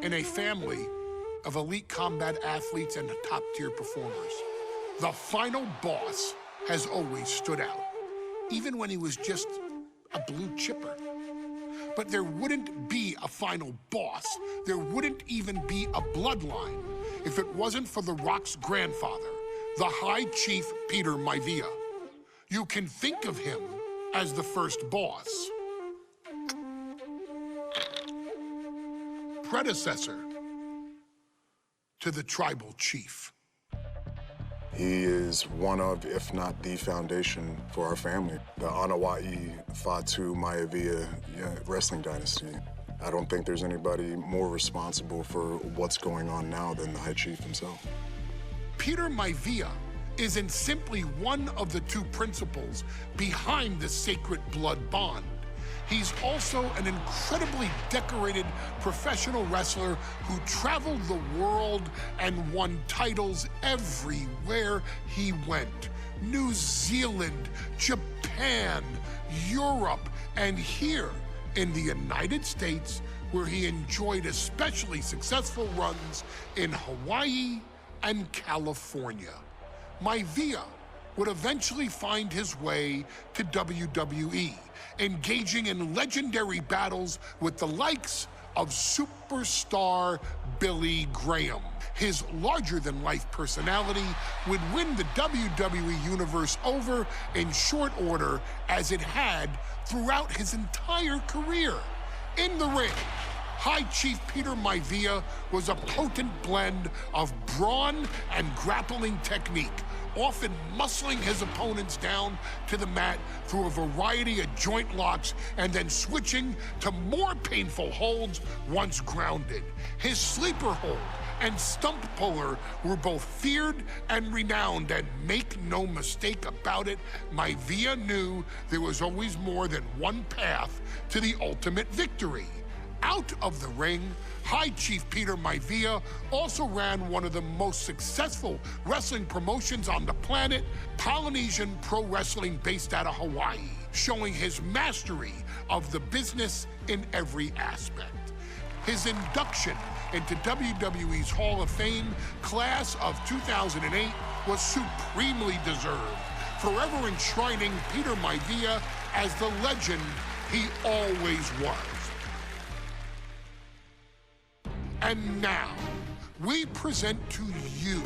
in a family of elite combat athletes and top-tier performers. The final boss has always stood out, even when he was just a blue chipper. But there wouldn't be a final boss, there wouldn't even be a bloodline if it wasn't for The Rock's grandfather, the High Chief Peter Maivia. You can think of him as the first boss. Predecessor to the tribal chief. He is one of, if not the foundation for our family. The Anawa'i Fatu Maivia wrestling dynasty. I don't think there's anybody more responsible for what's going on now than the High Chief himself. Peter Maivia isn't simply one of the two principals behind the sacred blood bond. He's also an incredibly decorated professional wrestler who traveled the world and won titles everywhere he went. New Zealand, Japan, Europe, and here in the United States, where he enjoyed especially successful runs in Hawaii and California. Maivia would eventually find his way to WWE, engaging in legendary battles with the likes of superstar Billy Graham. His larger-than-life personality would win the WWE Universe over in short order, as it had throughout his entire career. In the ring, High Chief Peter Maivia was a potent blend of brawn and grappling technique, often muscling his opponents down to the mat through a variety of joint locks and then switching to more painful holds once grounded. His sleeper hold and stump puller were both feared and renowned, and make no mistake about it, Maivia knew there was always more than one path to the ultimate victory. Out of the ring, High Chief Peter Maivia also ran one of the most successful wrestling promotions on the planet, Polynesian Pro Wrestling, based out of Hawaii, showing his mastery of the business in every aspect. His induction into WWE's Hall of Fame class of 2008 was supremely deserved, forever enshrining Peter Maivia as the legend he always was. And now, we present to you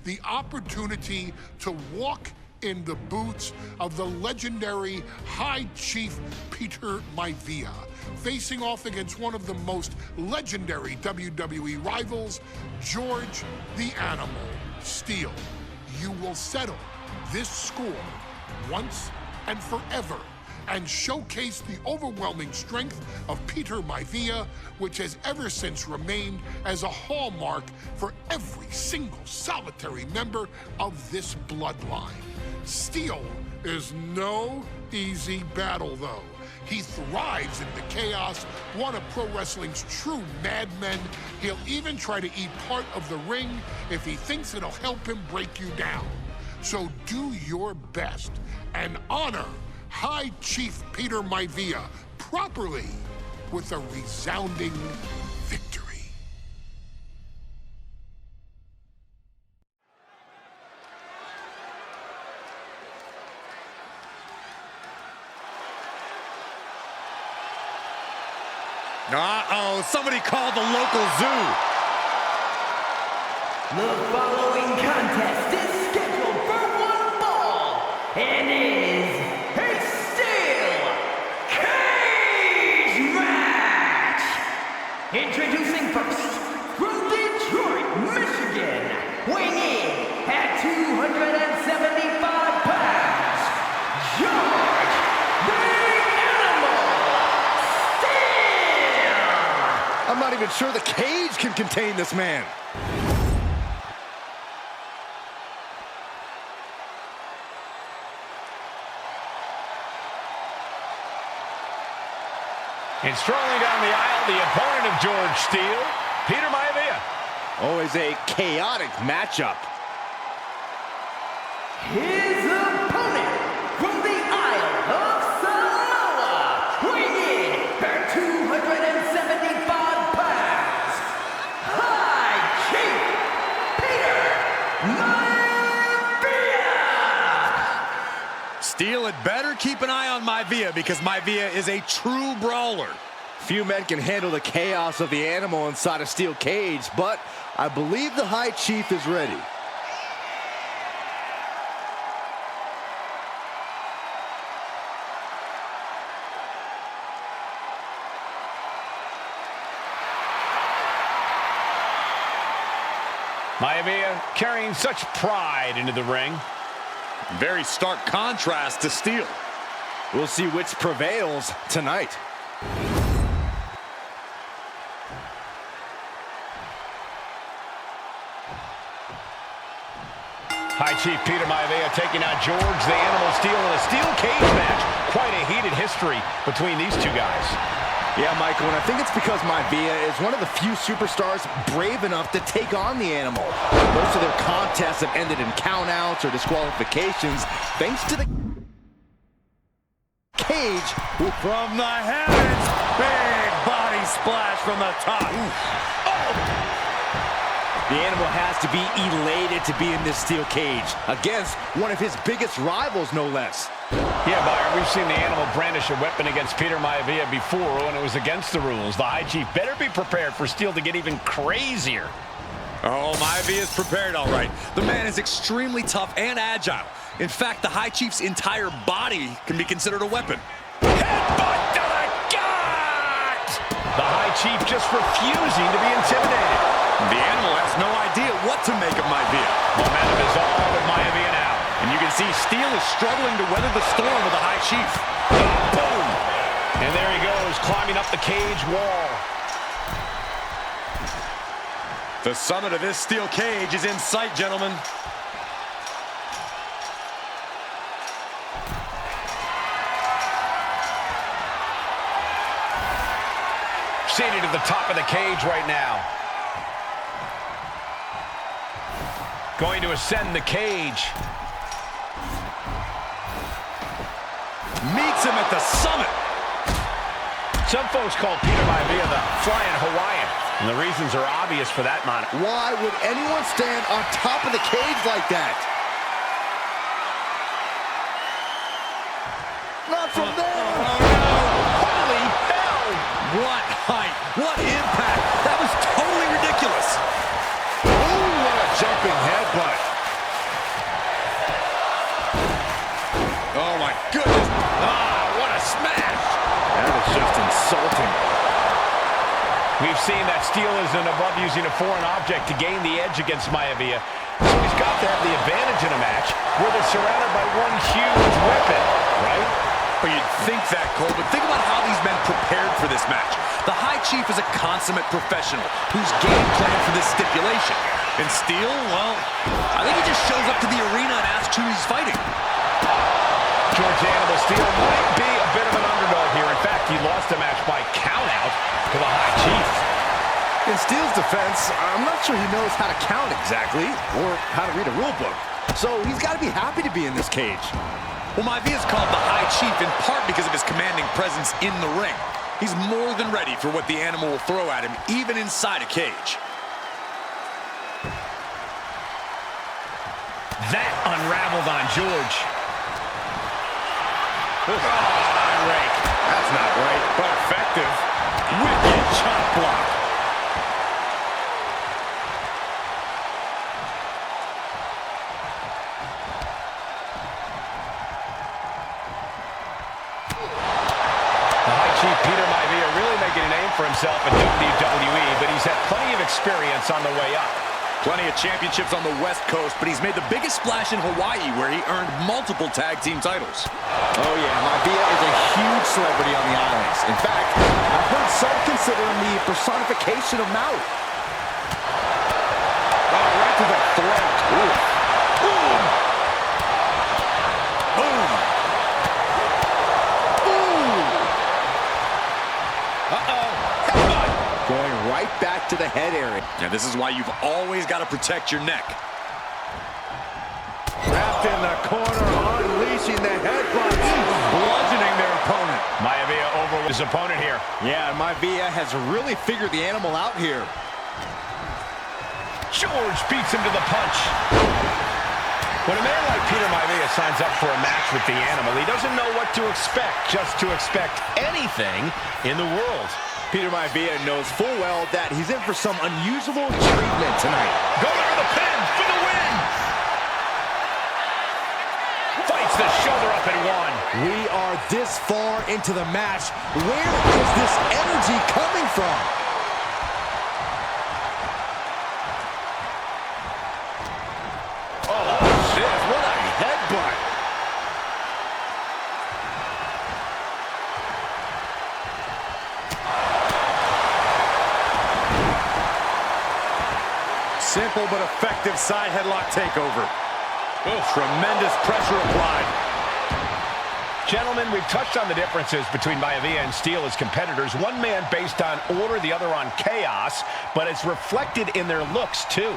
the opportunity to walk in the boots of the legendary High Chief Peter Maivia, facing off against one of the most legendary WWE rivals, George the Animal Steele. You will settle this score once and forever, and showcase the overwhelming strength of Peter Maivia, which has ever since remained as a hallmark for every single solitary member of this bloodline. Steele is no easy battle, though. He thrives in the chaos, one of pro wrestling's true madmen. He'll even try to eat part of the ring if he thinks it'll help him break you down. So do your best and honor High Chief Peter Maivia properly with a resounding victory. Uh-oh, somebody called the local zoo. The following contest is scheduled for one fall and is a steel cage match. Introducing first, from Detroit, Michigan, weighing in at 275 pounds, George the Animal Steele. I'm not even sure the cage can contain this man. And strolling down the aisle, the opponent of George Steele, Peter Maivia. Always a chaotic matchup. His opponent from the Isle of Samoa, weighing in at 275 pounds, Maivia because Maivia is a true brawler. Few men can handle the chaos of the animal inside a steel cage, but I believe the High Chief is ready. Maivia carrying such pride into the ring. Very stark contrast to Steele. We'll see which prevails tonight. High Chief Peter Maivia taking out George the Animal Steele in a steel cage match. Quite a heated history between these two guys. Yeah, Michael, and I think it's because Maivia is one of the few superstars brave enough to take on the animal. Most of their contests have ended in countouts or disqualifications thanks to the cage. From the heavens, big body splash from the top. The animal has to be elated to be in this steel cage against one of his biggest rivals, no less. Yeah, Byron, we've seen the animal brandish a weapon against Peter Maivia before when it was against the rules. The High Chief better be prepared for Steele to get even crazier. Oh, Maivia is prepared, all right. The man is extremely tough and agile. In fact, the High Chief's entire body can be considered a weapon. Headbutt to the gut! The High Chief just refusing to be intimidated. The animal has no idea what to make of Maivia. Momentum is all with Maivia now. And you can see Steele is struggling to weather the storm with the High Chief. Boom! And there he goes, climbing up the cage wall. The summit of this steel cage is in sight, gentlemen. Seated at the top of the cage right now. Going to ascend the cage. Meets him at the summit. Some folks call Peter Maivia the Flying Hawaiian, and the reasons are obvious for that moniker. Why would anyone stand on top of the cage like that? Not from there! Holy hell! What height, what impact. That was totally ridiculous. Ooh, what a jumping headbutt. Oh my goodness. What a smash. That is just insulting. We've seen that Steele isn't above using a foreign object to gain the edge against Maivia, so he's got to have the advantage in a match where they're surrounded by one huge weapon, right? Well, you'd think that, Cole, but think about how these men prepared for this match. The High Chief is a consummate professional who's game planned for this stipulation. And Steele, well, I think he just shows up to the arena and asks who he's fighting. George Animal Steele might be a bit of an underdog here. In fact, he lost the match by countout to the High Chief. In Steele's defense, I'm not sure he knows how to count exactly or how to read a rule book. So he's got to be happy to be in this cage. Well, Maivia is called the High Chief in part because of his commanding presence in the ring. He's more than ready for what the animal will throw at him, even inside a cage. That unraveled on George. Oh, high rake. That's not right, but effective. Wicked chop block. Peter Maivia really making a name for himself in WWE, but he's had plenty of experience on the way up. Plenty of championships on the West Coast, but he's made the biggest splash in Hawaii, where he earned multiple tag team titles. Oh yeah, Maivia is a huge celebrity on the islands. In fact, I've heard some consider him the personification of Maui. Oh, right to the throat. Ooh. Boom. Boom. Going right back to the head area. And this is why you've always got to protect your neck. Trapped in the corner, unleashing the headbutts, bludgeoning their opponent. Maivia over with his opponent here. Yeah, Maivia has really figured the animal out here. George beats him to the punch. When a man like Peter Maivia signs up for a match with the Animal, he doesn't know what to expect, just to expect anything in the world. Peter Maivia knows full well that he's in for some unusual treatment tonight. Going over the pin for the win! Fights the shoulder up and one. We are this far into the match. Where is this energy coming from? Simple but effective side headlock takeover. Tremendous pressure applied. Gentlemen, we've touched on the differences between Maivia and Steele as competitors. One man based on order, the other on chaos, but it's reflected in their looks, too.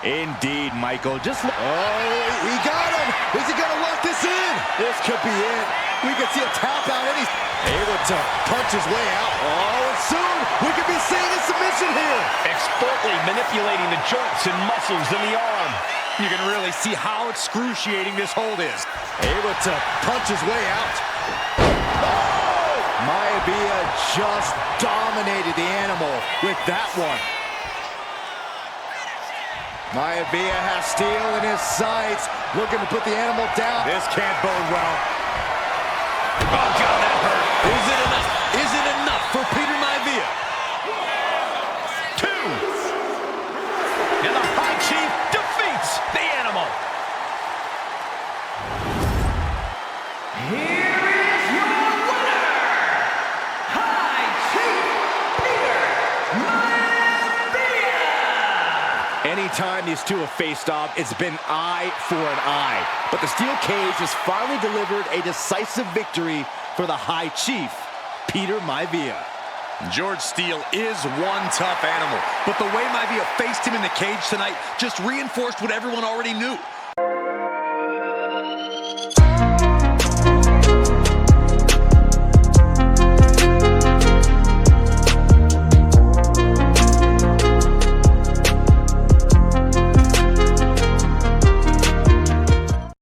Indeed, Michael. Just look. Oh, he got him. Is he going to lock this in? This could be it. We could see a tap out, and he's able to punch his way out. Oh, and soon we could be seeing a submission here. Expertly manipulating the joints and muscles in the arm. You can really see how excruciating this hold is. Able to punch his way out. Oh! Maivia just dominated the Animal with that one. Maivia has Steele in his sights, looking to put the Animal down. This can't bode well. Oh, God, that hurt. Is it enough? Is it enough for Peter Maivia? 2. And the High Chief defeats the Animal. Here is your winner, High Chief Peter Maivia! Anytime these two have faced off, it's been eye for an eye. But the steel cage has finally delivered a decisive victory for the High Chief, Peter Maivia. George Steele is one tough animal, but the way Maivia faced him in the cage tonight just reinforced what everyone already knew.